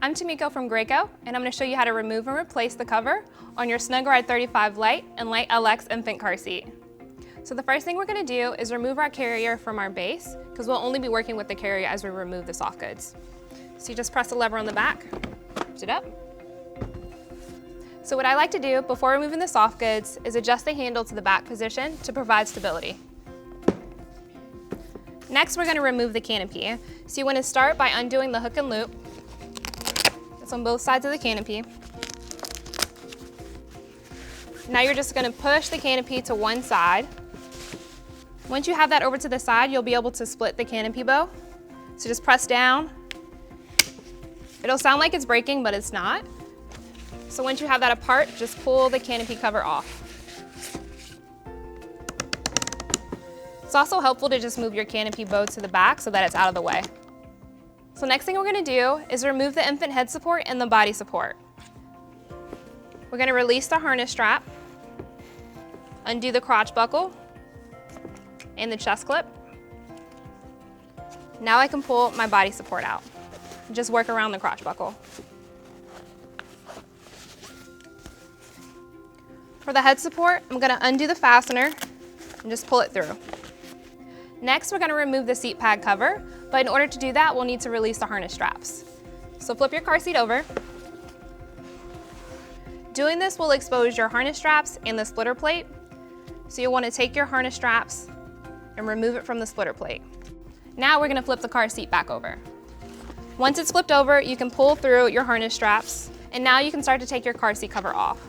I'm Tamiko from Graco, and I'm going to show you how to remove and replace the cover on your SnugRide 35 Lite and Lite LX infant car seat. So the first thing we're going to do is remove our carrier from our base, because we'll only be working with the carrier as we remove the soft goods. So you just press the lever on the back, lift it up. So what I like to do before removing the soft goods is adjust the handle to the back position to provide stability. Next, we're going to remove the canopy. So you want to start by undoing the hook and loop. That's on both sides of the canopy. Now you're just going to push the canopy to one side. Once you have that over to the side, you'll be able to split the canopy bow. So just press down. It'll sound like it's breaking, but it's not. So once you have that apart, just pull the canopy cover off. It's also helpful to just move your canopy bow to the back so that it's out of the way. So next thing we're going to do is remove the infant head support and the body support. We're going to release the harness strap, undo the crotch buckle, and the chest clip. Now I can pull my body support out. Just work around the crotch buckle. For the head support, I'm going to undo the fastener and just pull it through. Next, we're going to remove the seat pad cover, but in order to do that, we'll need to release the harness straps. So flip your car seat over. Doing this will expose your harness straps and the splitter plate. So you'll want to take your harness straps and remove it from the splitter plate. Now we're going to flip the car seat back over. Once it's flipped over, you can pull through your harness straps, and now you can start to take your car seat cover off.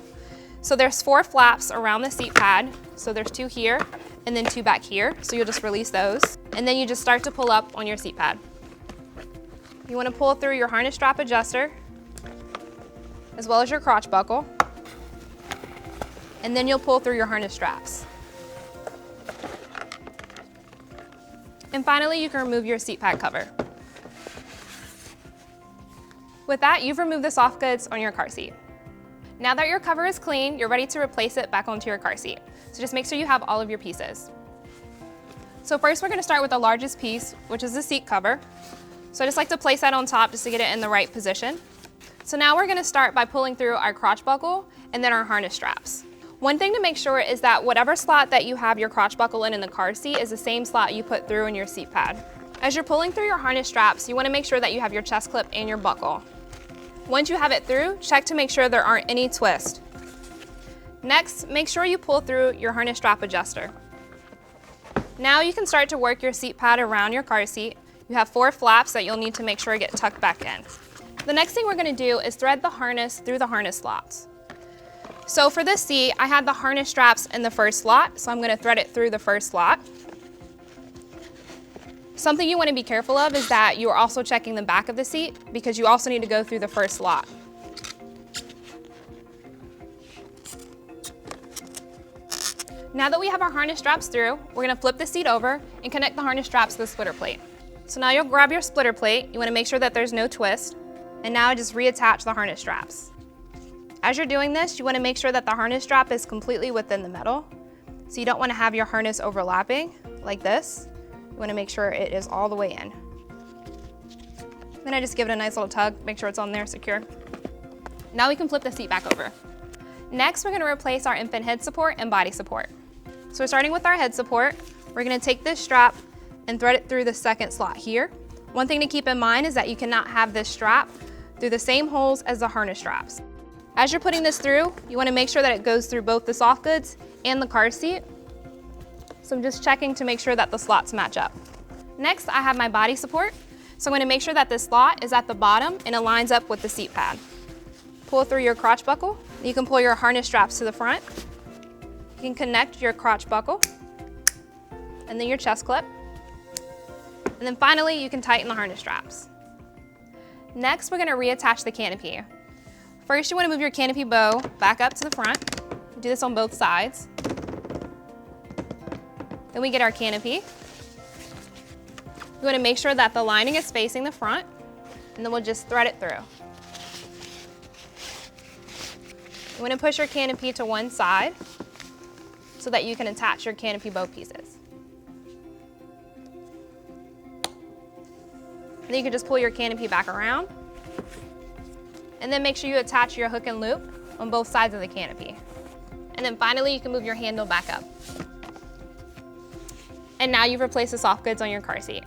So there's 4 flaps around the seat pad. So there's 2 here and then 2 back here. So you'll just release those, and then you just start to pull up on your seat pad. You want to pull through your harness strap adjuster as well as your crotch buckle, and then you'll pull through your harness straps. And finally, you can remove your seat pad cover. With that, you've removed the soft goods on your car seat. Now that your cover is clean, you're ready to replace it back onto your car seat. So just make sure you have all of your pieces. So first we're going to start with the largest piece, which is the seat cover. So I just like to place that on top just to get it in the right position. So now we're going to start by pulling through our crotch buckle and then our harness straps. One thing to make sure is that whatever slot that you have your crotch buckle in the car seat is the same slot you put through in your seat pad. As you're pulling through your harness straps, you want to make sure that you have your chest clip and your buckle. Once you have it through, check to make sure there aren't any twists. Next, make sure you pull through your harness strap adjuster. Now you can start to work your seat pad around your car seat. You have 4 flaps that you'll need to make sure get tucked back in. The next thing we're going to do is thread the harness through the harness slots. So for this seat, I had the harness straps in the first slot, so I'm going to thread it through the first slot. Something you want to be careful of is that you are also checking the back of the seat, because you also need to go through the first slot. Now that we have our harness straps through, we're going to flip the seat over and connect the harness straps to the splitter plate. So now you'll grab your splitter plate. You want to make sure that there's no twist, and now just reattach the harness straps. As you're doing this, you want to make sure that the harness strap is completely within the metal. So you don't want to have your harness overlapping like this. You want to make sure it is all the way in. Then I just give it a nice little tug, make sure it's on there secure. Now we can flip the seat back over. Next, we're going to replace our infant head support and body support. So we're starting with our head support. We're going to take this strap and thread it through the second slot here. One thing to keep in mind is that you cannot have this strap through the same holes as the harness straps. As you're putting this through, you want to make sure that it goes through both the soft goods and the car seat. So I'm just checking to make sure that the slots match up. Next, I have my body support. So I'm going to make sure that this slot is at the bottom and it lines up with the seat pad. Pull through your crotch buckle. You can pull your harness straps to the front. You can connect your crotch buckle and then your chest clip. And then finally, you can tighten the harness straps. Next, we're going to reattach the canopy. First, you want to move your canopy bow back up to the front. Do this on both sides. Then we get our canopy. We want to make sure that the lining is facing the front, and then we'll just thread it through. You want to push your canopy to one side so that you can attach your canopy bow pieces. And then you can just pull your canopy back around And then make sure you attach your hook and loop on both sides of the canopy. And then finally, you can move your handle back up. And now you've replaced the soft goods on your car seat.